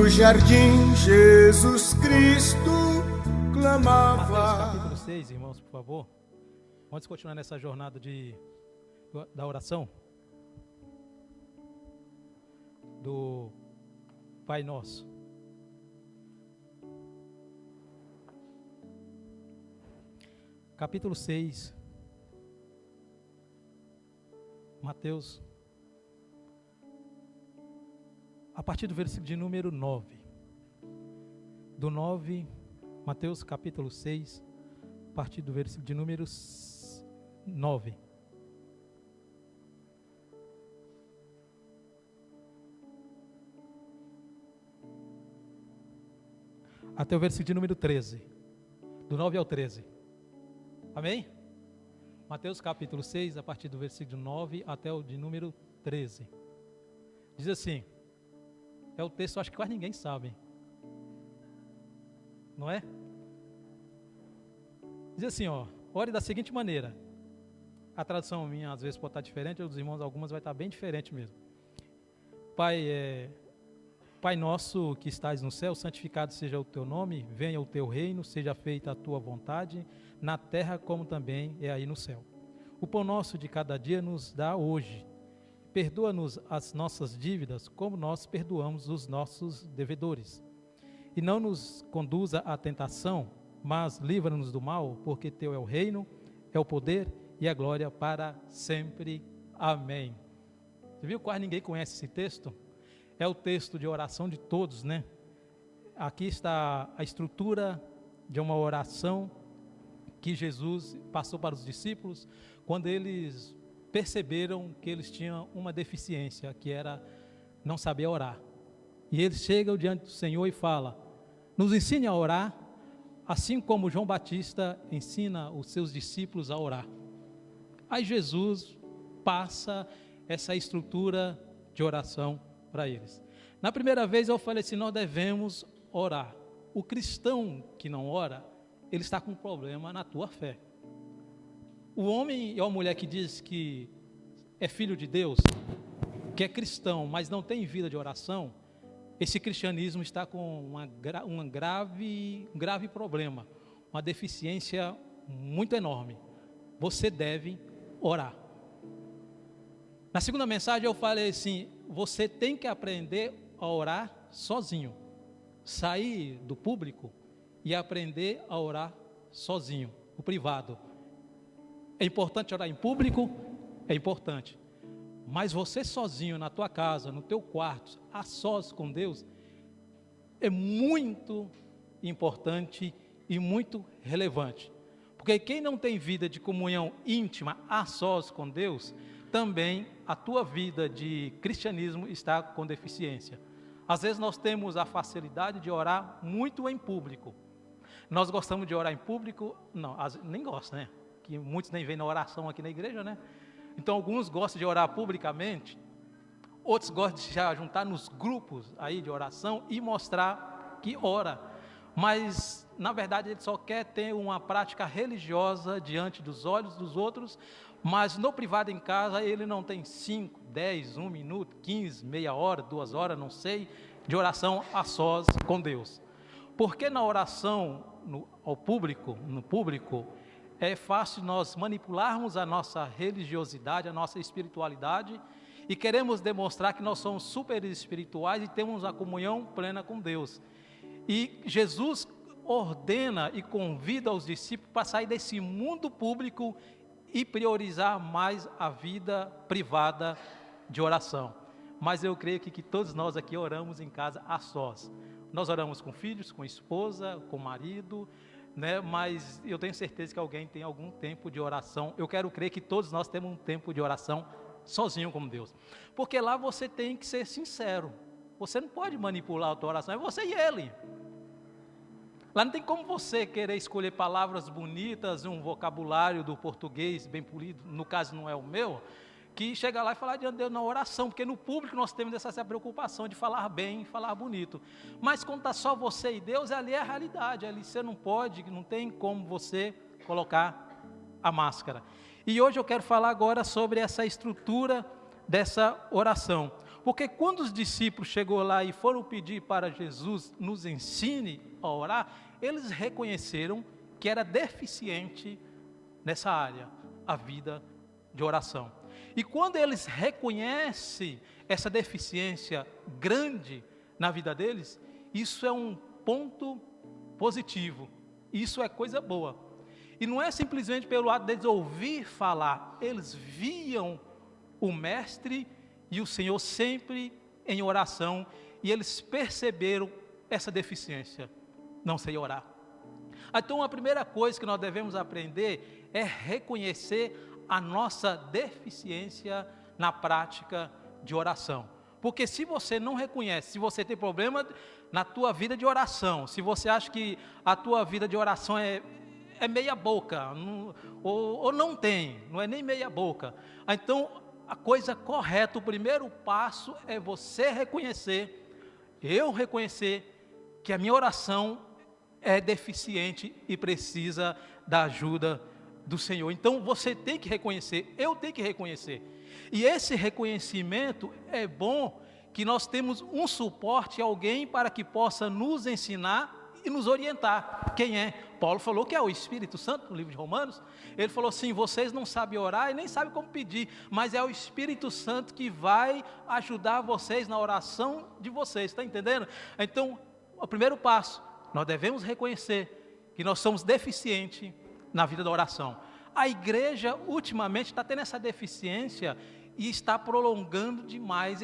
no jardim, Jesus Cristo clamava. Mateus capítulo 6, irmãos, por favor. Vamos continuar nessa jornada da oração do Pai Nosso. Capítulo 6, Mateus, a partir do versículo de número 9. Do 9, Mateus capítulo 6, a partir do versículo de número 9. Até o versículo de número 13. Do 9 ao 13. Amém? Mateus capítulo 6, a partir do versículo 9 até o de número 13. Diz assim, é o texto, acho que quase ninguém sabe. Não é? Diz assim, ore da seguinte maneira. A tradução minha às vezes pode estar diferente, a dos irmãos algumas vai estar bem diferente mesmo. Pai nosso que estás no céu, santificado seja o teu nome, venha o teu reino, seja feita a tua vontade, na terra como também é aí no céu. O pão nosso de cada dia nos dá hoje. Perdoa-nos as nossas dívidas, como nós perdoamos os nossos devedores. E não nos conduza à tentação, mas livra-nos do mal, porque teu é o reino, é o poder e a glória para sempre. Amém. Você viu? Quase ninguém conhece esse texto. É o texto de oração de todos, né? Aqui está a estrutura de uma oração que Jesus passou para os discípulos quando eles perceberam que eles tinham uma deficiência, que era não saber orar. E eles chegam diante do Senhor e falam, nos ensine a orar, assim como João Batista ensina os seus discípulos a orar. Aí Jesus passa essa estrutura de oração para eles. Na primeira vez eu falei assim, nós devemos orar. O cristão que não ora, ele está com um problema na tua fé. O homem ou a mulher que diz que é filho de Deus, que é cristão, mas não tem vida de oração, esse cristianismo está com um grave problema, uma deficiência muito enorme. Você deve orar. Na segunda mensagem eu falei assim, você tem que aprender a orar sozinho. Sair do público e aprender a orar sozinho, no privado. É importante orar em público? É importante. Mas você sozinho na tua casa, no teu quarto, a sós com Deus, é muito importante e muito relevante. Porque quem não tem vida de comunhão íntima a sós com Deus, também a tua vida de cristianismo está com deficiência. Às vezes nós temos a facilidade de orar muito em público. Nós gostamos de orar em público? Não, nem gosta, né? Que muitos nem vêm na oração aqui na igreja, né? Então alguns gostam de orar publicamente, outros gostam de se juntar nos grupos aí de oração e mostrar que ora. Mas na verdade ele só quer ter uma prática religiosa diante dos olhos dos outros, mas no privado em casa ele não tem 5, 10, 1 minuto, 15, meia hora, 2 horas, não sei, de oração a sós com Deus. Porque na oração no público, é fácil nós manipularmos a nossa religiosidade, a nossa espiritualidade, e queremos demonstrar que nós somos super espirituais e temos a comunhão plena com Deus. E Jesus ordena e convida os discípulos para sair desse mundo público e priorizar mais a vida privada de oração. Mas eu creio que todos nós aqui oramos em casa a sós. Nós oramos com filhos, com esposa, com marido, né? Mas eu tenho certeza que alguém tem algum tempo de oração. Eu quero crer que todos nós temos um tempo de oração sozinho com Deus. Porque lá você tem que ser sincero. Você não pode manipular a tua oração, é você e Ele. Lá não tem como você querer escolher palavras bonitas, um vocabulário do português bem polido, no caso não é o meu, que chega lá e falar diante de Deus na oração, porque no público nós temos essa preocupação de falar bem, falar bonito. Mas quando está só você e Deus, ali é a realidade, ali você não pode, não tem como você colocar a máscara. E hoje eu quero falar agora sobre essa estrutura dessa oração. Porque quando os discípulos chegou lá e foram pedir para Jesus nos ensine a orar, eles reconheceram que era deficiente nessa área, a vida de oração. E quando eles reconhecem essa deficiência grande na vida deles, isso é um ponto positivo, isso é coisa boa. E não é simplesmente pelo ato deles ouvir falar, eles viam o Mestre e o Senhor sempre em oração, e eles perceberam essa deficiência, não sei orar. Então a primeira coisa que nós devemos aprender é reconhecer a nossa deficiência na prática de oração. Porque se você não reconhece, se você tem problema na tua vida de oração, se você acha que a tua vida de oração é meia boca, ou não tem, não é nem meia boca, então a coisa correta, o primeiro passo é você reconhecer, eu reconhecer que a minha oração é deficiente e precisa da ajuda do Senhor. Então você tem que reconhecer, eu tenho que reconhecer. E esse reconhecimento é bom que nós temos um suporte, alguém para que possa nos ensinar e nos orientar. Quem é? Paulo falou que é o Espírito Santo, no livro de Romanos. Ele falou assim, vocês não sabem orar e nem sabem como pedir, mas é o Espírito Santo que vai ajudar vocês na oração de vocês, está entendendo? Então, o primeiro passo, nós devemos reconhecer que nós somos deficientes na vida da oração. A igreja, ultimamente, está tendo essa deficiência e está prolongando demais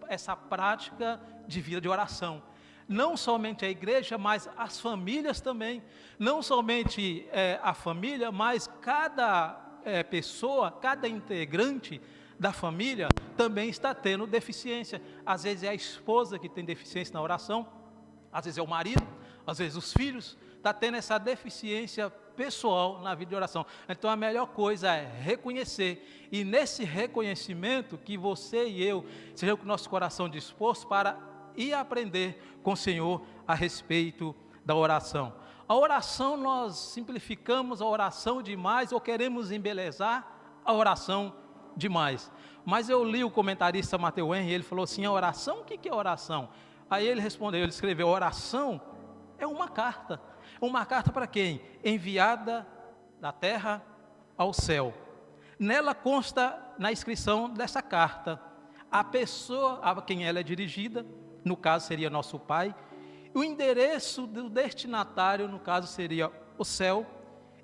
essa prática de vida de oração. Não somente a igreja, mas as famílias também. Não somente a família, mas cada pessoa, cada integrante da família também está tendo deficiência. Às vezes é a esposa que tem deficiência na oração, às vezes é o marido, às vezes os filhos, está tendo essa deficiência pessoal na vida de oração. Então a melhor coisa é reconhecer, e nesse reconhecimento que você e eu sejamos com o nosso coração disposto para ir aprender com o Senhor a respeito da oração. A oração, nós simplificamos a oração demais ou queremos embelezar a oração demais. Mas eu li o comentarista Matthew Henry, ele falou assim, a oração, o que é oração? Aí ele respondeu, ele escreveu, oração é uma carta. Uma carta para quem? Enviada da terra ao céu. Nela consta, na inscrição dessa carta, a pessoa a quem ela é dirigida, no caso seria nosso Pai, o endereço do destinatário, no caso seria o céu,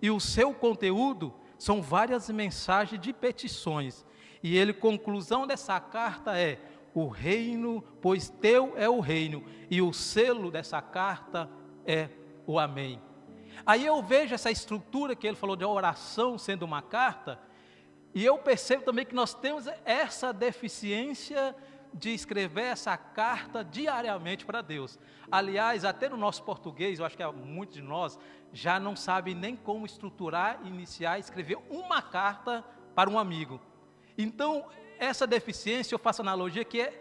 e o seu conteúdo são várias mensagens de petições. E ele, conclusão dessa carta é, o reino, pois teu é o reino, e o selo dessa carta é o amém. Aí eu vejo essa estrutura que ele falou de oração sendo uma carta, e eu percebo também que nós temos essa deficiência de escrever essa carta diariamente para Deus. Aliás, até no nosso português, eu acho que muitos de nós já não sabem nem como estruturar, iniciar, escrever uma carta para um amigo. Então, essa deficiência, eu faço analogia que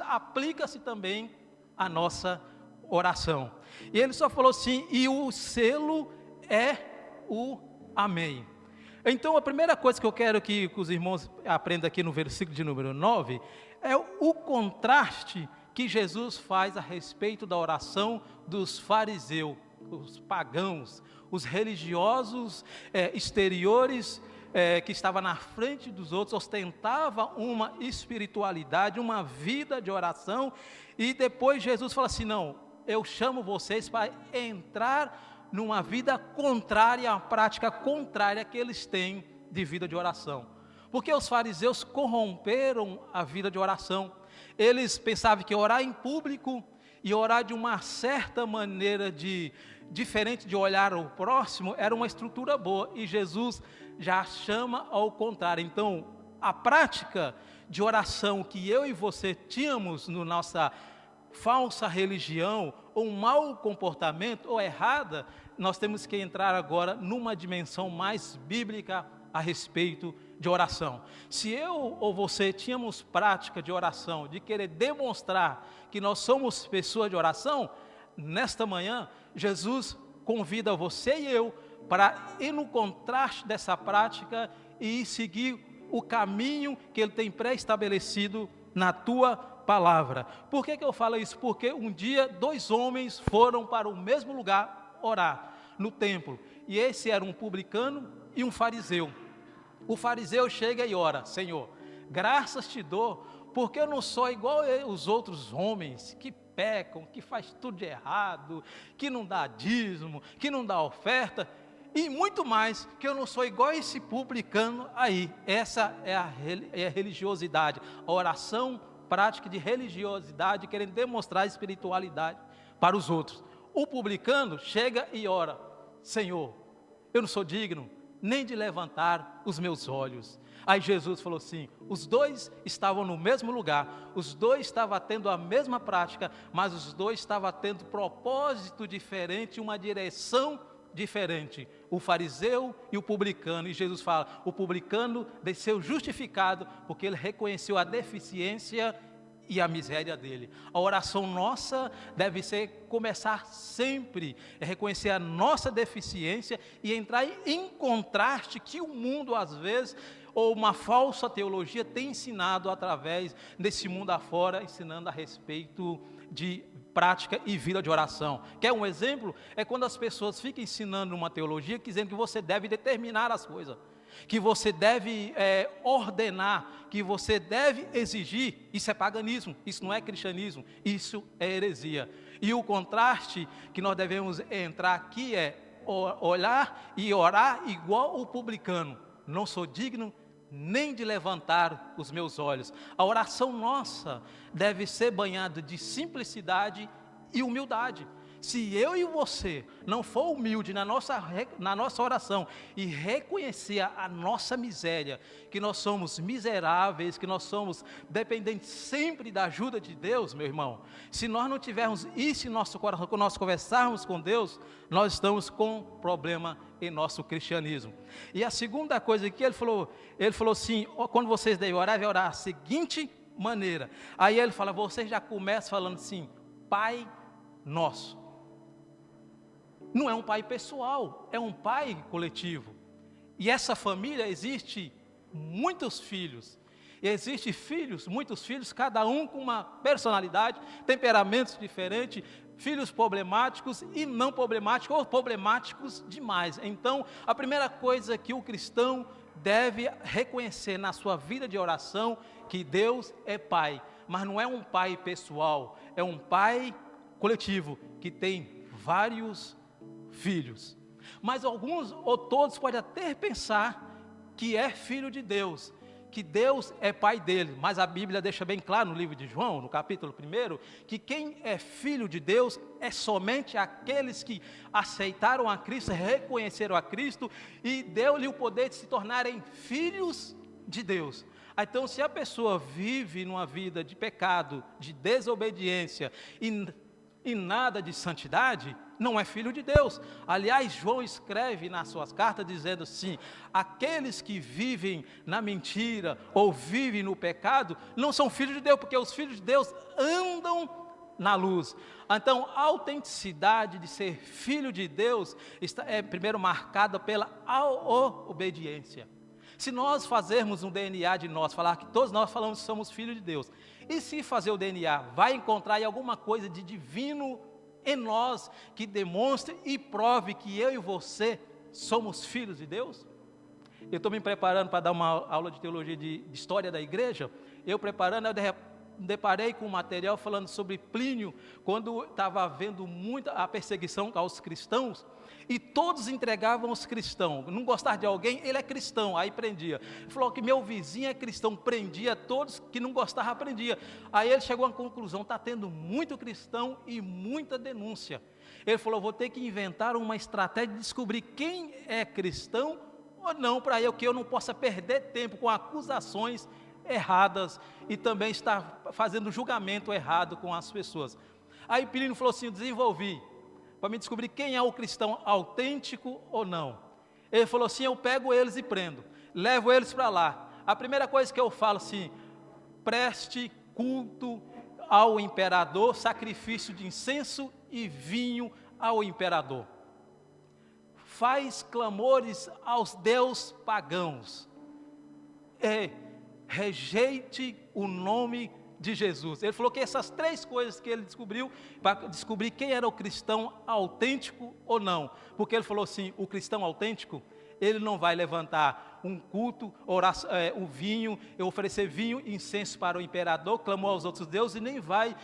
aplica-se também à nossa oração. E ele só falou assim, e o selo é o amém. Então a primeira coisa que eu quero que os irmãos aprendam aqui no versículo de número 9, é o contraste que Jesus faz a respeito da oração dos fariseus, os pagãos, os religiosos exteriores, que estava na frente dos outros, ostentava uma espiritualidade, uma vida de oração, e depois Jesus fala assim, não, eu chamo vocês para entrar numa vida contrária, à prática contrária que eles têm de vida de oração. Porque os fariseus corromperam a vida de oração. Eles pensavam que orar em público e orar de uma certa maneira diferente de olhar o próximo era uma estrutura boa, e Jesus já chama ao contrário. Então, a prática de oração que eu e você tínhamos na nossa falsa religião, ou um mau comportamento, ou errada, nós temos que entrar agora numa dimensão mais bíblica a respeito de oração. Se eu ou você tínhamos prática de oração, de querer demonstrar que nós somos pessoas de oração, nesta manhã, Jesus convida você e eu para ir no contraste dessa prática e seguir o caminho que Ele tem pré-estabelecido na tua palavra. Por que eu falo isso? Porque um dia 2 homens foram para o mesmo lugar orar, no templo. E esse era um publicano e um fariseu. O fariseu chega e ora: Senhor, graças te dou, porque eu não sou igual os outros homens que pecam, que faz tudo de errado, que não dá dízimo, que não dá oferta, e muito mais, que eu não sou igual esse publicano aí. Essa é a religiosidade, a oração prática de religiosidade, querendo demonstrar espiritualidade para os outros. O publicano chega e ora: Senhor, eu não sou digno nem de levantar os meus olhos. Aí Jesus falou assim: os 2 estavam no mesmo lugar, os 2 estavam tendo a mesma prática, mas os 2 estavam tendo propósito diferente, uma direção diferente, o fariseu e o publicano. E Jesus fala: o publicano desceu justificado, porque ele reconheceu a deficiência e a miséria dele. A oração nossa deve ser, começar sempre, reconhecer a nossa deficiência e entrar em contraste que o mundo às vezes, ou uma falsa teologia, tem ensinado através desse mundo afora, ensinando a respeito de prática e vida de oração. Quer um exemplo? É quando as pessoas ficam ensinando uma teologia, dizendo que você deve determinar as coisas, que você deve ordenar, que você deve exigir. Isso é paganismo, isso não é cristianismo, isso é heresia. E o contraste que nós devemos entrar aqui é olhar e orar igual o publicano: não sou digno nem de levantar os meus olhos. A oração nossa deve ser banhada de simplicidade e humildade. Se eu e você não for humilde na nossa oração e reconhecer a nossa miséria, que nós somos miseráveis, que nós somos dependentes sempre da ajuda de Deus, meu irmão, se nós não tivermos isso em nosso coração, quando nós conversarmos com Deus, nós estamos com problema em nosso cristianismo. E a segunda coisa que ele falou assim: quando vocês devem orar, vai orar a seguinte maneira. Aí ele fala, vocês já começam falando assim: Pai Nosso. Não é um pai pessoal, é um pai coletivo. E essa família existe muitos filhos. E existe filhos, muitos filhos, cada um com uma personalidade, temperamentos diferentes, filhos problemáticos e não problemáticos, ou problemáticos demais. Então, a primeira coisa que o cristão deve reconhecer na sua vida de oração, que Deus é pai, mas não é um pai pessoal, é um pai coletivo, que tem vários filhos. Mas alguns ou todos podem até pensar que é filho de Deus, que Deus é pai dele, mas a Bíblia deixa bem claro no livro de João, no capítulo 1, que quem é filho de Deus é somente aqueles que aceitaram a Cristo, reconheceram a Cristo e deu-lhe o poder de se tornarem filhos de Deus. Então, se a pessoa vive numa vida de pecado, de desobediência e nada de santidade, não é filho de Deus. Aliás, João escreve nas suas cartas dizendo assim: aqueles que vivem na mentira ou vivem no pecado não são filhos de Deus, porque os filhos de Deus andam na luz. Então, a autenticidade de ser filho de Deus é primeiro marcada pela obediência. Se nós fazermos um DNA de nós, falar que todos nós falamos que somos filhos de Deus, e se fazer o DNA, vai encontrar aí alguma coisa de divino em nós, que demonstre e prove que eu e você somos filhos de Deus? Eu estou me preparando para dar uma aula de teologia de história da igreja. Eu deparei com um material falando sobre Plínio, quando estava havendo muita a perseguição aos cristãos, e todos entregavam os cristãos. Não gostar de alguém, ele é cristão, aí prendia. Ele falou que meu vizinho é cristão, prendia todos, que não gostavam, prendia. Aí ele chegou à conclusão: está tendo muito cristão e muita denúncia. Ele falou: vou ter que inventar uma estratégia de descobrir quem é cristão ou não, para que eu não possa perder tempo com acusações erradas e também estar fazendo julgamento errado com as pessoas. Aí Plínio falou assim: desenvolvi para me descobrir quem é o cristão autêntico ou não. Ele falou assim: eu pego eles e prendo, levo eles para lá. A primeira coisa que eu falo assim: preste culto ao imperador, sacrifício de incenso e vinho ao imperador. Faz clamores aos deuses pagãos. Rejeite o nome de Jesus. Ele falou que essas 3 coisas que ele descobriu, para descobrir quem era o cristão autêntico ou não. Porque ele falou assim, o cristão autêntico, ele não vai levantar um culto, o vinho, oferecer vinho, incenso para o imperador, clamor aos outros deuses, e nem vai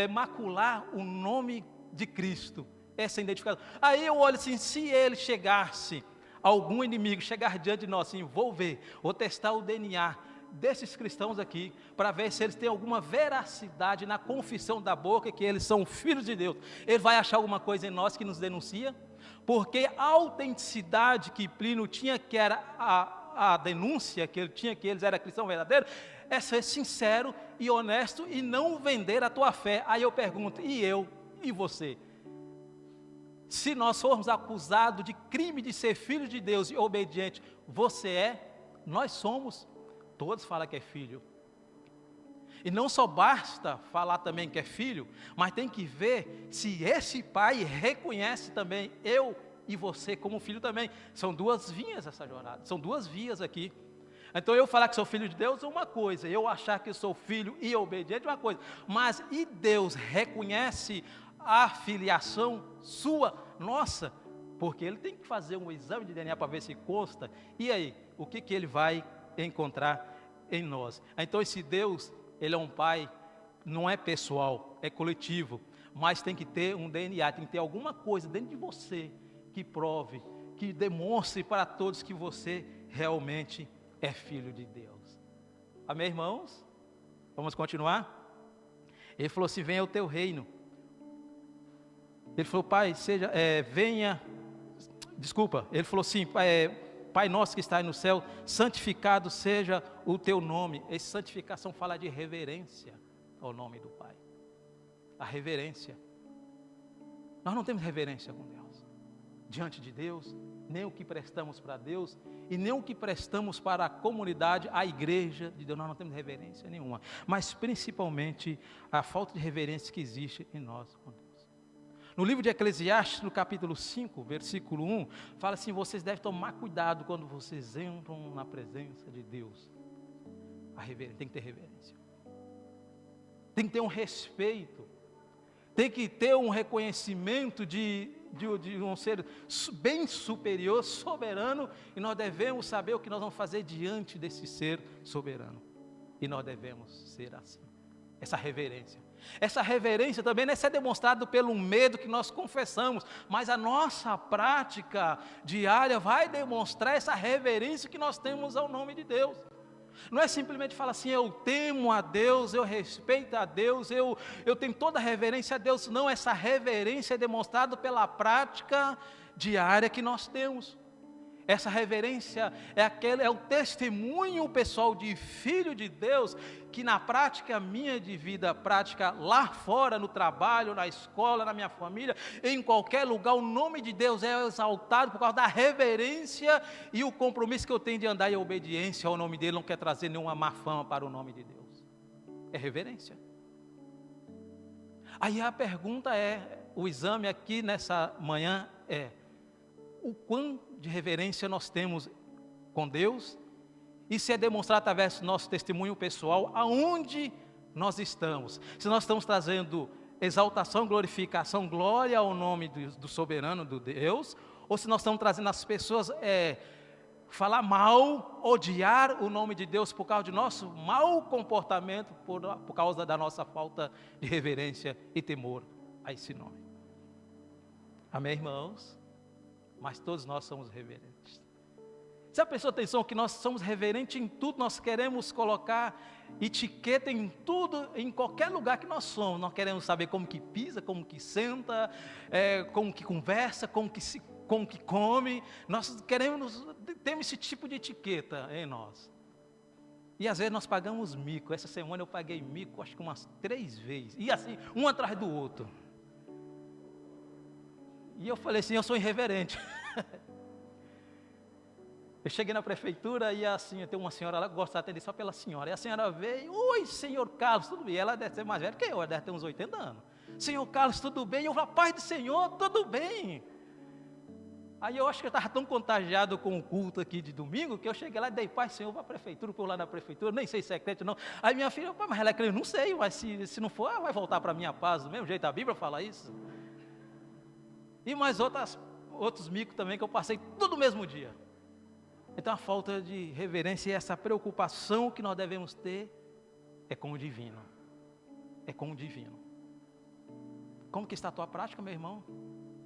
macular o nome de Cristo. Essa é a identificação. Aí eu olho assim, se ele chegasse, algum inimigo chegar diante de nós assim, vou testar o DNA desses cristãos aqui, para ver se eles têm alguma veracidade na confissão da boca, que eles são filhos de Deus. Ele vai achar alguma coisa em nós que nos denuncia? Porque a autenticidade que Plínio tinha, que era a denúncia que ele tinha, que eles eram cristãos verdadeiros, é ser sincero e honesto e não vender a tua fé. Aí eu pergunto, e eu, e você? Se nós formos acusados de crime de ser filho de Deus e obediente, você é, nós somos. Todos falam que é filho. E não só basta falar também que é filho, mas tem que ver se esse pai reconhece também eu e você como filho também. São 2 vias essa jornada, são 2 vias aqui. Então eu falar que sou filho de Deus é uma coisa, eu achar que sou filho e obediente é uma coisa. Mas e Deus reconhece a filiação sua, nossa? Porque ele tem que fazer um exame de DNA para ver se consta. E aí, o que ele vai encontrar em nós? Então esse Deus, ele é um pai, não é pessoal, é coletivo, mas tem que ter um DNA, tem que ter alguma coisa dentro de você que prove, que demonstre para todos que você realmente é filho de Deus. Amém, irmãos? Vamos continuar? Ele falou assim, venha o teu reino. Ele falou, Pai, ele falou assim, Pai nosso que está no céu, santificado seja o teu nome. Essa santificação fala de reverência ao nome do Pai. A reverência. Nós não temos reverência com Deus. Diante de Deus, nem o que prestamos para Deus, e nem o que prestamos para a comunidade, a igreja de Deus, nós não temos reverência nenhuma. Mas principalmente a falta de reverência que existe em nós com Deus. No livro de Eclesiastes, no capítulo 5, versículo 1, fala assim, vocês devem tomar cuidado quando vocês entram na presença de Deus. Tem que ter reverência. Tem que ter um respeito. Tem que ter um reconhecimento de um ser bem superior, soberano, e nós devemos saber o que nós vamos fazer diante desse ser soberano. E nós devemos ser assim. Essa reverência. Essa reverência também não é ser demonstrado pelo medo que nós confessamos, mas a nossa prática diária vai demonstrar essa reverência que nós temos ao nome de Deus. Não é simplesmente falar assim, eu temo a Deus, eu respeito a Deus, eu tenho toda a reverência a Deus. Não, essa reverência é demonstrada pela prática diária que nós temos. Essa reverência é o testemunho pessoal de filho de Deus, que na prática minha de vida, prática lá fora, no trabalho, na escola, na minha família, em qualquer lugar, o nome de Deus é exaltado por causa da reverência e o compromisso que eu tenho de andar em obediência ao nome dele, não quer trazer nenhuma má fama para o nome de Deus. É reverência. Aí a pergunta o exame aqui nessa manhã o quanto de reverência nós temos com Deus, e se é demonstrado através do nosso testemunho pessoal, aonde nós estamos. Se nós estamos trazendo exaltação, glorificação, glória ao nome do soberano, do Deus, ou se nós estamos trazendo as pessoas falar mal, odiar o nome de Deus por causa de nosso mau comportamento, por causa da nossa falta de reverência e temor a esse nome. Amém, irmãos? Mas todos nós somos reverentes. Se a pessoa tem atenção que nós somos reverentes em tudo, nós queremos colocar etiqueta em tudo, em qualquer lugar que nós somos. Nós queremos saber como que pisa, como que senta, como que conversa, como que come. Nós temos esse tipo de etiqueta em nós. E às vezes nós pagamos mico. Essa semana eu paguei mico, acho que umas 3 vezes. E assim, um atrás do outro. E eu falei assim, eu sou irreverente. Eu cheguei na prefeitura e assim, tem uma senhora lá que gosta de atender só pela senhora. E a senhora veio, oi, senhor Carlos, tudo bem? Ela deve ser mais velha que eu, ela deve ter uns 80 anos. Senhor Carlos, tudo bem? Eu falei, paz do Senhor, tudo bem. Aí eu acho que eu estava tão contagiado com o culto aqui de domingo, que eu cheguei lá e dei paz, Senhor, para a prefeitura, por lá na prefeitura, nem sei se é crente ou não. Aí minha filha, mas ela é crente, não sei, mas se não for, vai voltar para a minha paz, do mesmo jeito a Bíblia fala isso. E mais outros micos também que eu passei tudo no mesmo dia. Então a falta de reverência e essa preocupação que nós devemos ter é com o divino. É com o divino. Como que está a tua prática, meu irmão?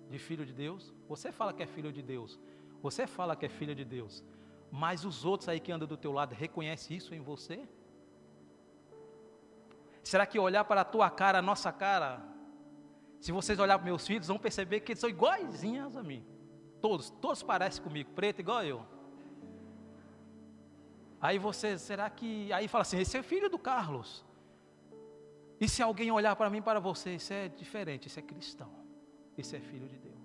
De filho de Deus? Você fala que é filho de Deus. Você fala que é filho de Deus. Mas os outros aí que andam do teu lado reconhecem isso em você? Será que olhar para a tua cara, a nossa cara, se vocês olharem para meus filhos, vão perceber que eles são iguaizinhos a mim. Todos parecem comigo, preto igual eu. Aí você, será que... Aí fala assim, esse é filho do Carlos. E se alguém olhar para mim, para você, isso é diferente, isso é cristão. Isso é filho de Deus.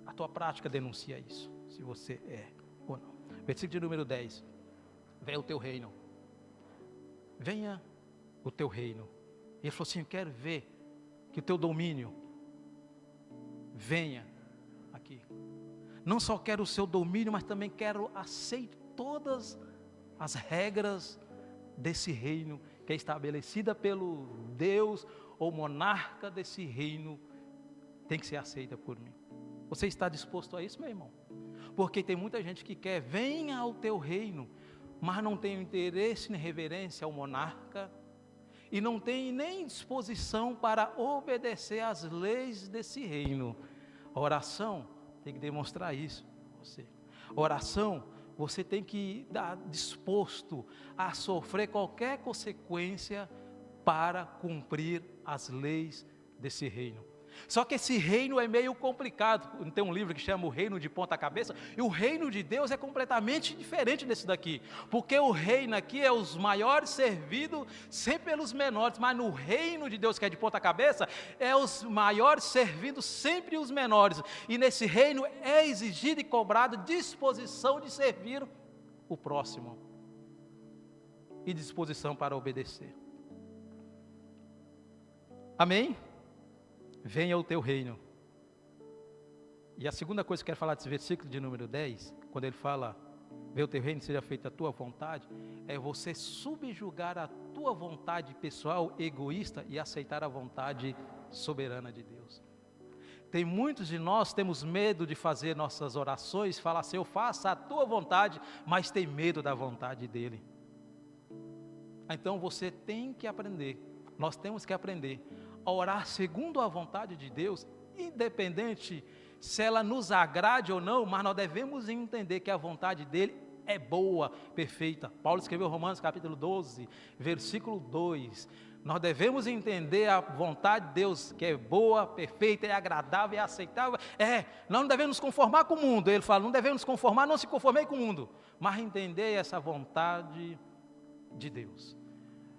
A tua prática denuncia isso, se você é ou não. Versículo de número 10. Venha o teu reino. Venha o teu reino. E ele falou assim, eu quero ver que o teu domínio venha aqui. Não só quero o seu domínio, mas também quero aceitar todas as regras desse reino que é estabelecida pelo Deus ou monarca desse reino, tem que ser aceita por mim. Você está disposto a isso, meu irmão? Porque tem muita gente que quer, venha ao teu reino, mas não tem interesse nem reverência ao monarca, e não tem nem disposição para obedecer às leis desse reino. A oração tem que demonstrar isso a você. A oração, você tem que estar disposto a sofrer qualquer consequência para cumprir as leis desse reino. Só que esse reino é meio complicado. Tem um livro que chama O Reino de Ponta Cabeça, e o reino de Deus é completamente diferente desse daqui, porque o reino aqui é os maiores servidos sempre pelos menores, mas no reino de Deus, que é de ponta cabeça, é os maiores servindo sempre os menores, e nesse reino é exigido e cobrado disposição de servir o próximo, e disposição para obedecer. Amém? Venha o teu reino. E a segunda coisa que eu quero falar desse versículo de número 10, quando ele fala, venha o teu reino, seja feita a tua vontade, é você subjugar a tua vontade pessoal, egoísta, e aceitar a vontade soberana de Deus. Tem muitos de nós, temos medo de fazer nossas orações, falar assim, eu faço a tua vontade, mas tem medo da vontade dele. Então você tem que aprender, nós temos que aprender a orar segundo a vontade de Deus, independente se ela nos agrade ou não, mas nós devemos entender que a vontade dele é boa, perfeita. Paulo escreveu Romanos capítulo 12, versículo 2. Nós devemos entender a vontade de Deus, que é boa, perfeita, é agradável, é aceitável. Nós não devemos nos conformar com o mundo. Ele fala, não devemos nos conformar, não se conformei com o mundo, mas entender essa vontade de Deus.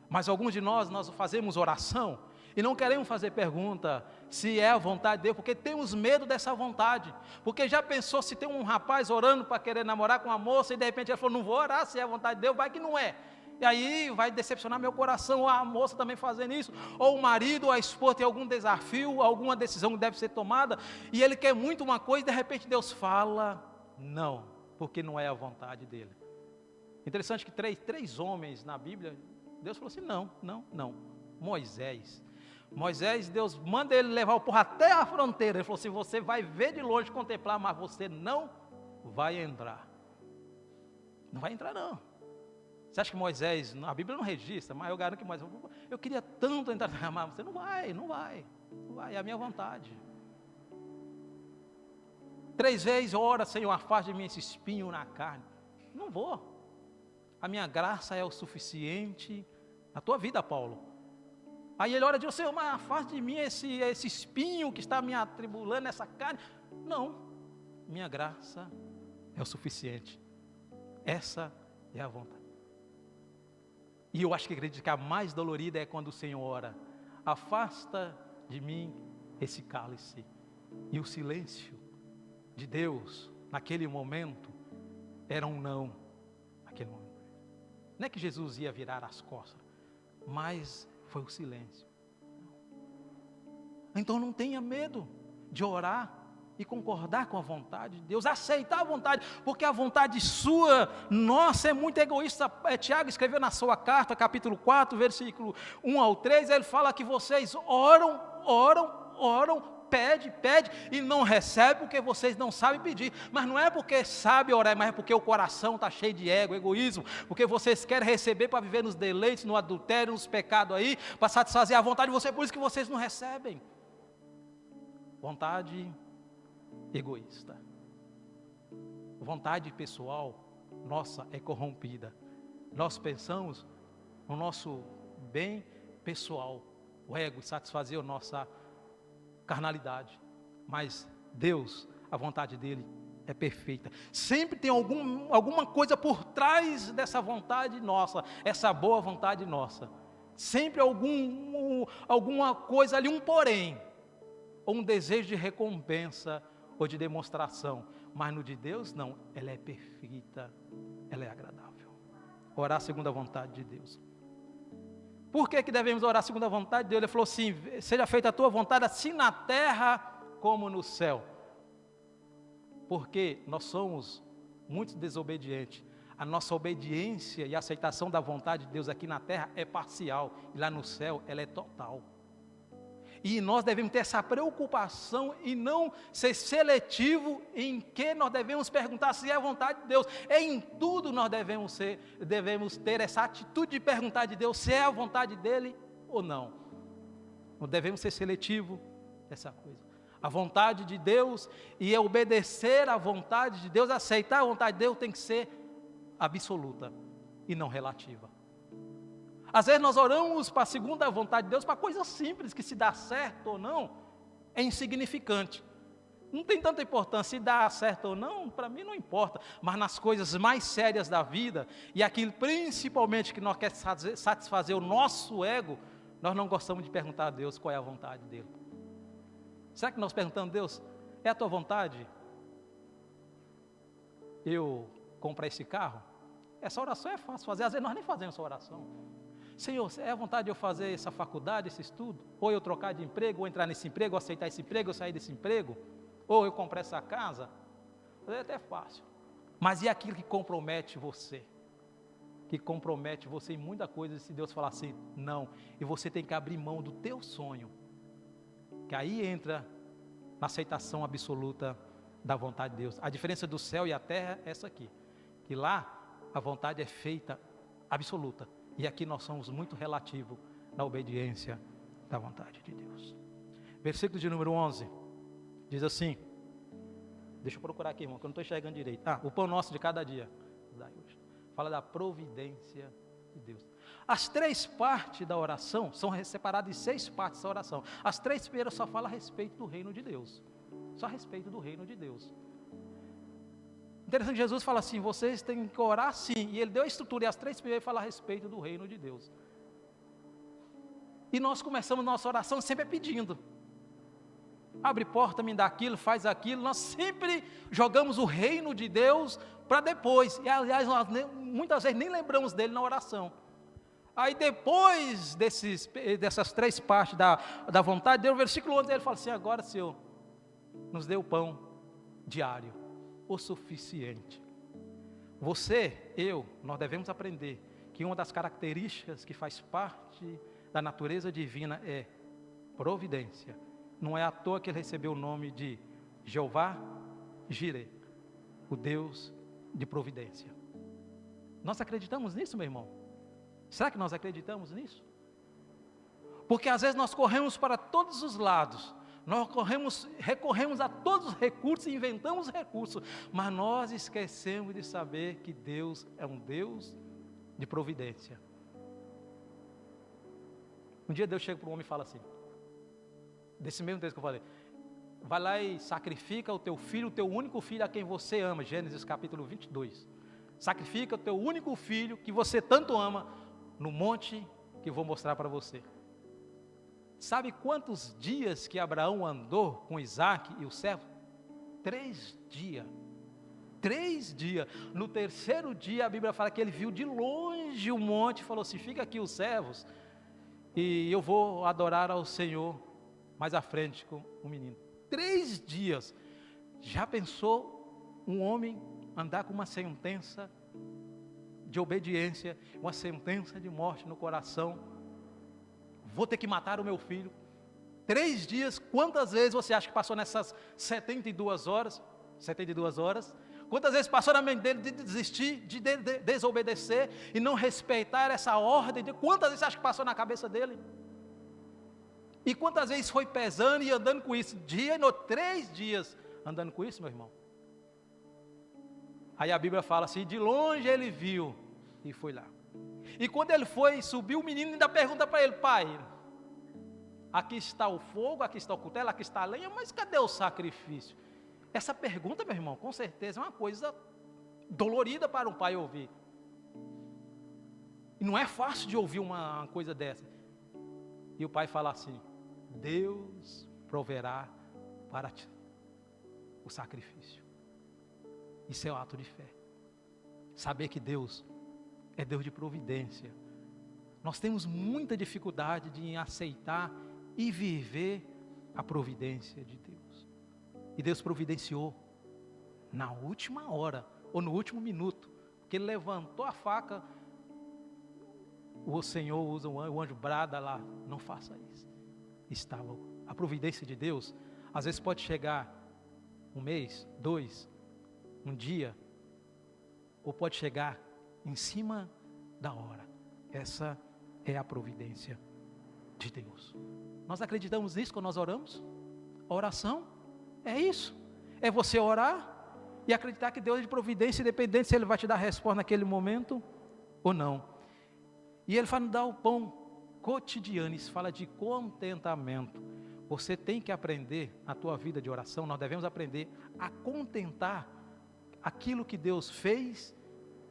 Mas alguns de nós fazemos oração e não queremos fazer pergunta se é a vontade de Deus, porque temos medo dessa vontade. Porque já pensou se tem um rapaz orando para querer namorar com uma moça e de repente ele falou, não vou orar se é a vontade de Deus, vai que não é. E aí vai decepcionar meu coração, ou a moça também fazendo isso, ou o marido, ou a esposa tem algum desafio, alguma decisão que deve ser tomada, e ele quer muito uma coisa e de repente Deus fala, não, porque não é a vontade dele. Interessante que três homens na Bíblia, Deus falou assim, não. Moisés, Deus manda ele levar o povo até a fronteira. Ele falou assim, você vai ver de longe, contemplar, mas você não vai entrar. Não vai entrar não. Você acha que Moisés, a Bíblia não registra, mas eu garanto que Moisés, eu queria tanto entrar, mas você não vai, é a minha vontade. 3 vezes, ora, Senhor, afaste de mim esse espinho na carne. Não vou. A minha graça é o suficiente na tua vida, Paulo. Aí ele ora e diz, Senhor, mas afaste de mim esse espinho que está me atribulando, essa carne. Não, minha graça é o suficiente. Essa é a vontade. E eu acho que acredito que a mais dolorida é quando o Senhor ora, afasta de mim esse cálice. E o silêncio de Deus, naquele momento, era um não, naquele momento. Não é que Jesus ia virar as costas, mas foi o silêncio. Então não tenha medo de orar e concordar com a vontade de Deus, aceitar a vontade, porque a vontade sua, nossa, é muito egoísta. Tiago escreveu na sua carta, capítulo 4, versículo 1 ao 3, ele fala que vocês oram, pede e não recebe porque vocês não sabem pedir. Mas não é porque sabe orar, mas é porque o coração está cheio de ego, egoísmo, porque vocês querem receber para viver nos deleites, no adultério, nos pecados aí, para satisfazer a vontade de vocês, por isso que vocês não recebem. Vontade egoísta. Vontade pessoal, nossa, é corrompida. Nós pensamos no nosso bem pessoal, o ego, satisfazer a nossa carnalidade. Mas Deus, a vontade dele é perfeita. Sempre tem alguma coisa por trás dessa vontade nossa, essa boa vontade nossa. Sempre alguma coisa ali, um porém, ou um desejo de recompensa ou de demonstração. Mas no de Deus, não. Ela é perfeita, ela é agradável. Orar segundo a vontade de Deus. Por que devemos orar segundo a vontade de Deus? Ele falou assim: seja feita a tua vontade, assim na terra como no céu. Porque nós somos muito desobedientes. A nossa obediência e aceitação da vontade de Deus aqui na terra é parcial. E lá no céu ela é total. E nós devemos ter essa preocupação e não ser seletivo em que nós devemos perguntar se é a vontade de Deus. Em tudo nós devemos ter essa atitude de perguntar de Deus se é a vontade dele ou não. Não devemos ser seletivo nessa coisa. A vontade de Deus e obedecer à vontade de Deus, aceitar a vontade de Deus tem que ser absoluta e não relativa. Às vezes nós oramos para a segunda vontade de Deus, para coisas simples, que se dá certo ou não, é insignificante. Não tem tanta importância, se dá certo ou não, para mim não importa. Mas nas coisas mais sérias da vida, e aquilo principalmente que nós queremos satisfazer o nosso ego, nós não gostamos de perguntar a Deus qual é a vontade dele. Será que nós perguntamos a Deus, é a tua vontade eu comprar esse carro? Essa oração é fácil fazer, às vezes nós nem fazemos essa oração. Senhor, é a vontade de eu fazer essa faculdade, esse estudo? Ou eu trocar de emprego, ou entrar nesse emprego, ou aceitar esse emprego, ou sair desse emprego? Ou eu comprar essa casa? É até fácil. Mas e aquilo que compromete você? Que compromete você em muita coisa, se Deus falar assim, não. E você tem que abrir mão do teu sonho. Que aí entra na aceitação absoluta da vontade de Deus. A diferença do céu e a terra é essa aqui. Que lá a vontade é feita absoluta. E aqui nós somos muito relativos na obediência da vontade de Deus. Versículo de número 11, diz assim, deixa eu procurar aqui, irmão, que eu não estou enxergando direito. O pão nosso de cada dia. Fala da providência de Deus. As 3 partes da oração são separadas em 6 partes da oração. As 3 primeiras só falam a respeito do reino de Deus. Só a respeito do reino de Deus. Interessante, Jesus fala assim, vocês têm que orar assim, e ele deu a estrutura, e as 3 primeiras falam a respeito do reino de Deus. E nós começamos nossa oração sempre pedindo, abre porta, me dá aquilo, faz aquilo, nós sempre jogamos o reino de Deus para depois, e aliás, nós muitas vezes nem lembramos dele na oração. Aí depois dessas 3 partes da vontade de Deus, o versículo 11, ele fala assim, agora Senhor, nos dê o pão diário, o suficiente. Você, nós devemos aprender que uma das características que faz parte da natureza divina é providência. Não é à toa que ele recebeu o nome de Jeová Jireh, o Deus de providência. Nós acreditamos nisso, meu irmão? Será que nós acreditamos nisso? Porque às vezes nós corremos para todos os lados, nós recorremos a todos os recursos e inventamos recursos, mas nós esquecemos de saber que Deus é um Deus de providência. Um dia Deus chega para um homem e fala assim, desse mesmo texto que eu falei, vai lá e sacrifica o teu filho, o teu único filho a quem você ama, Gênesis capítulo 22, sacrifica o teu único filho que você tanto ama, no monte que eu vou mostrar para você. Sabe quantos dias que Abraão andou com Isaac e o servo? 3 dias. 3 dias. No 3º dia, a Bíblia fala que ele viu de longe o monte e falou assim, fica aqui os servos e eu vou adorar ao Senhor mais à frente com o menino. 3 dias. Já pensou um homem andar com uma sentença de obediência, uma sentença de morte no coração? Vou ter que matar o meu filho. 3 dias, quantas vezes você acha que passou nessas 72 horas? 72 horas? Quantas vezes passou na mente dele de desistir, de desobedecer e não respeitar essa ordem? Quantas vezes você acha que passou na cabeça dele? E quantas vezes foi pesando e andando com isso? 3 dias andando com isso, meu irmão. Aí a Bíblia fala assim, de longe ele viu e foi lá. E quando ele foi, subiu, o menino ainda pergunta para ele, pai, aqui está o fogo, aqui está o cutelo, aqui está a lenha, mas cadê o sacrifício? Essa pergunta, meu irmão, com certeza é uma coisa dolorida para um pai ouvir. E não é fácil de ouvir uma coisa dessa. E o pai fala assim, Deus proverá para ti o sacrifício. Isso é um ato de fé. Saber que Deus é Deus de providência. Nós temos muita dificuldade de aceitar e viver a providência de Deus. E Deus providenciou na última hora, ou no último minuto, porque Ele levantou a faca, o Senhor usa o anjo brada lá, não faça isso. Estava a providência de Deus, às vezes pode chegar 1 mês, 2, um dia, ou pode chegar em cima da hora. Essa é a providência de Deus. Nós acreditamos nisso quando nós oramos? A oração é isso, é você orar e acreditar que Deus é de providência, independente se Ele vai te dar a resposta naquele momento ou não. E Ele fala, dá o pão cotidiano, isso fala de contentamento. Você tem que aprender na tua vida de oração, nós devemos aprender a contentar aquilo que Deus fez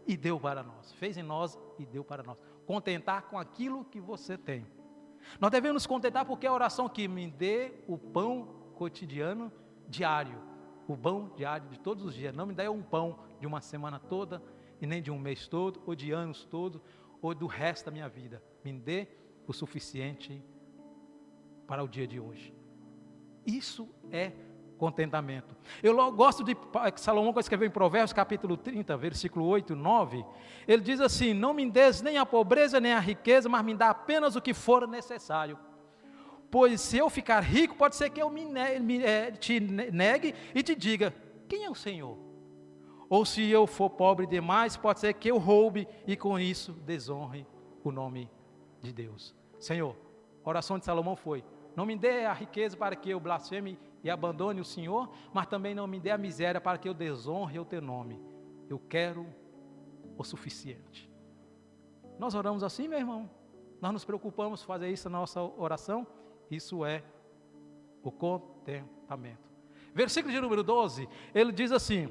e deu para nós, fez em nós e deu para nós. Contentar com aquilo que você tem. Nós devemos nos contentar porque a oração que me dê o pão cotidiano diário, o pão diário de todos os dias, não me dê um pão de uma semana toda, e nem de um mês todo, ou de anos todo, ou do resto da minha vida, me dê o suficiente para o dia de hoje. Isso é contentamento. Eu gosto de Salomão, que escreveu em Provérbios capítulo 30, versículo 8 e 9, ele diz assim, não me des nem a pobreza nem a riqueza, mas me dá apenas o que for necessário. Pois se eu ficar rico, pode ser que eu te negue e te diga, quem é o Senhor? Ou se eu for pobre demais, pode ser que eu roube e com isso desonre o nome de Deus. Senhor, a oração de Salomão foi, não me dê a riqueza para que eu blasfeme e abandone o Senhor, mas também não me dê a miséria para que eu desonre o teu nome. Eu quero o suficiente. Nós oramos assim, meu irmão? Nós nos preocupamos em fazer isso na nossa oração? Isso é o contentamento. Versículo de número 12, ele diz assim,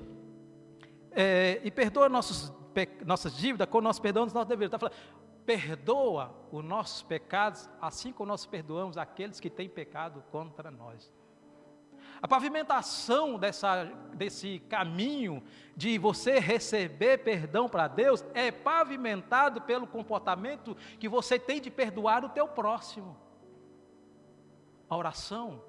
e perdoa nossas dívidas, como nós perdoamos nossos deveres. Está falando, perdoa os nossos pecados, assim como nós perdoamos aqueles que têm pecado contra nós. A pavimentação desse caminho de você receber perdão para Deus é pavimentado pelo comportamento que você tem de perdoar o teu próximo. A oração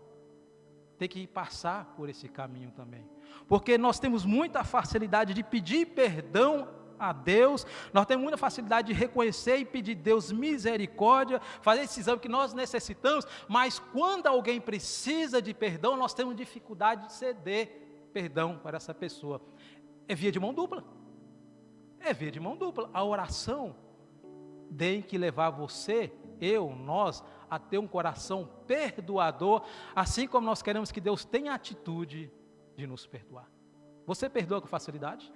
tem que passar por esse caminho também, porque nós temos muita facilidade de pedir perdão a Deus, nós temos muita facilidade de reconhecer e pedir a Deus misericórdia, fazer esse exame que nós necessitamos, mas quando alguém precisa de perdão, nós temos dificuldade de ceder perdão para essa pessoa. É via de mão dupla, a oração tem que levar você, nós, a ter um coração perdoador, assim como nós queremos que Deus tenha a atitude de nos perdoar. Você perdoa com facilidade?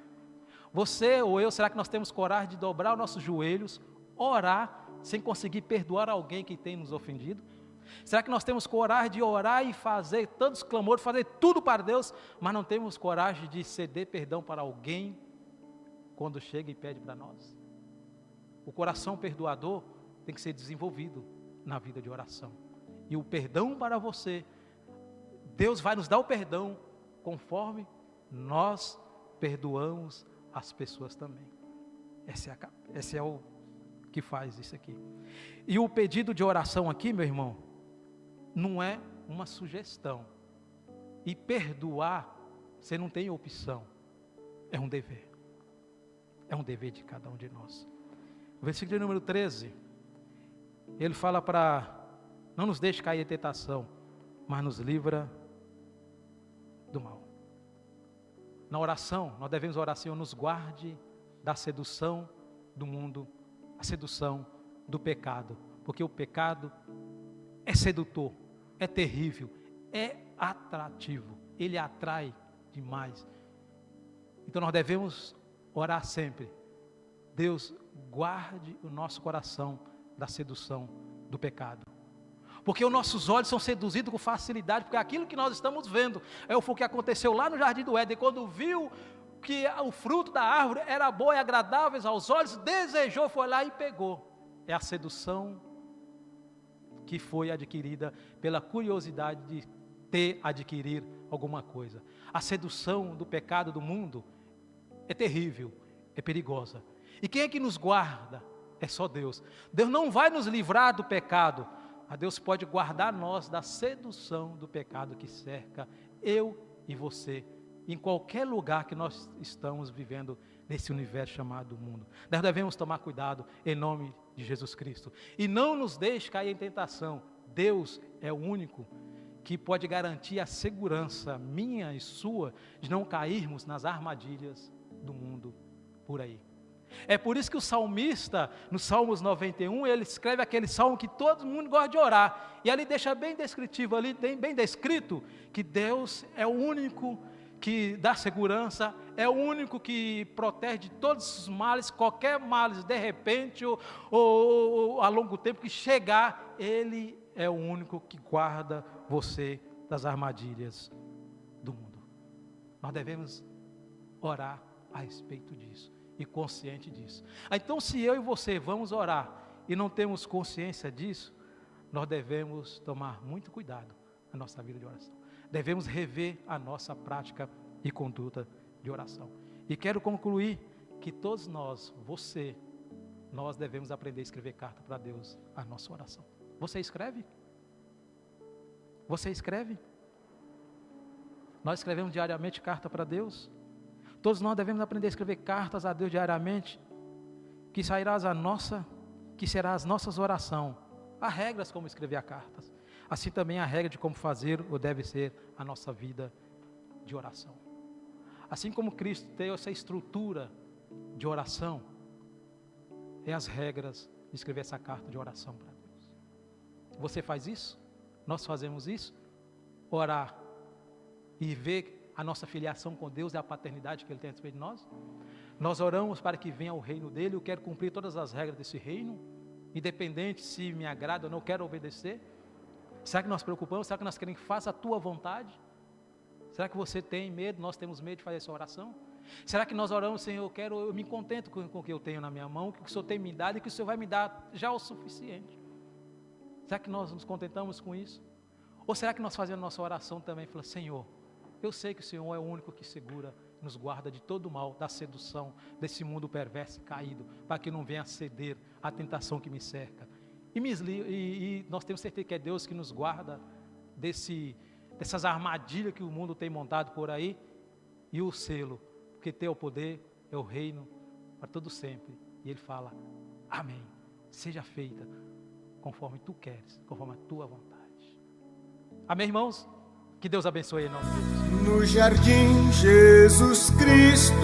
Você ou eu, será que nós temos coragem de dobrar os nossos joelhos, orar, sem conseguir perdoar alguém que tem nos ofendido? Será que nós temos coragem de orar e fazer tantos clamores, fazer tudo para Deus, mas não temos coragem de ceder perdão para alguém, quando chega e pede para nós? O coração perdoador tem que ser desenvolvido na vida de oração. E o perdão para você, Deus vai nos dar o perdão conforme nós perdoamos as pessoas também. Esse é o que faz isso aqui. E o pedido de oração aqui, meu irmão, não é uma sugestão. E perdoar Você não tem opção. É um dever. É um dever de cada um de nós. O versículo número 13, ele fala para não nos deixe cair em tentação, mas nos livra do mal. Na oração, nós devemos orar: Senhor, nos guarde da sedução do mundo, a sedução do pecado, porque o pecado é sedutor, é terrível, é atrativo, ele atrai demais. Então nós devemos orar sempre: Deus, guarde o nosso coração da sedução do pecado, porque os nossos olhos são seduzidos com facilidade, porque aquilo que nós estamos vendo foi o que aconteceu lá no Jardim do Éden, quando viu que o fruto da árvore era bom e agradável aos olhos, desejou, foi lá e pegou. É a sedução que foi adquirida pela curiosidade de adquirir alguma coisa. A sedução do pecado do mundo é terrível, é perigosa. E quem é que nos guarda? É só Deus. Deus não vai nos livrar do pecado, mas Deus pode guardar nós da sedução do pecado que cerca eu e você, em qualquer lugar que nós estamos vivendo nesse universo chamado mundo. Nós devemos tomar cuidado em nome de Jesus Cristo. E não nos deixe cair em tentação. Deus é o único que pode garantir a segurança minha e sua de não cairmos nas armadilhas do mundo por aí. É por isso que o salmista, no Salmos 91, ele escreve aquele salmo que todo mundo gosta de orar. E ali deixa bem descritivo, ali bem descrito, que Deus é o único que dá segurança, é o único que protege de todos os males, qualquer males de repente ou a longo tempo que chegar, Ele é o único que guarda você das armadilhas do mundo. Nós devemos orar a respeito disso e consciente disso. Então, se eu e você vamos orar e não temos consciência disso, nós devemos tomar muito cuidado na nossa vida de oração. Devemos rever a nossa prática e conduta de oração. E quero concluir que todos nós, nós devemos aprender a escrever carta para Deus, a nossa oração. Você escreve? Você escreve? Nós escrevemos diariamente carta para Deus? Todos nós devemos aprender a escrever cartas a Deus diariamente, que será as nossas orações. Há regras como escrever cartas. Assim também a regra de como fazer ou deve ser a nossa vida de oração. Assim como Cristo tem essa estrutura de oração, é as regras de escrever essa carta de oração para Deus. Você faz isso? Nós fazemos isso? Orar e ver a nossa filiação com Deus e a paternidade que Ele tem a respeito de nós? Nós oramos para que venha o reino dEle, eu quero cumprir todas as regras desse reino, independente se me agrada ou não, eu quero obedecer. Será que nós preocupamos? Será que nós queremos que faça a tua vontade? Será que você tem medo? Nós temos medo de fazer essa oração? Será que nós oramos, Senhor, eu me contento com o que eu tenho na minha mão, que o Senhor tem me dado e que o Senhor vai me dar já o suficiente? Será que nós nos contentamos com isso? Ou será que nós fazemos nossa oração também, falando: Senhor, eu sei que o Senhor é o único que segura, nos guarda de todo o mal, da sedução, desse mundo perverso e caído, para que não venha ceder à tentação que me cerca. E nós temos certeza que é Deus que nos guarda dessas armadilhas que o mundo tem montado por aí, e o selo, porque teu o poder, é o reino para todo sempre. E Ele fala: amém, seja feita conforme tu queres, conforme a tua vontade. Amém, irmãos? Que Deus abençoe em nome de Jesus. No jardim Jesus Cristo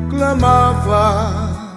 clamava: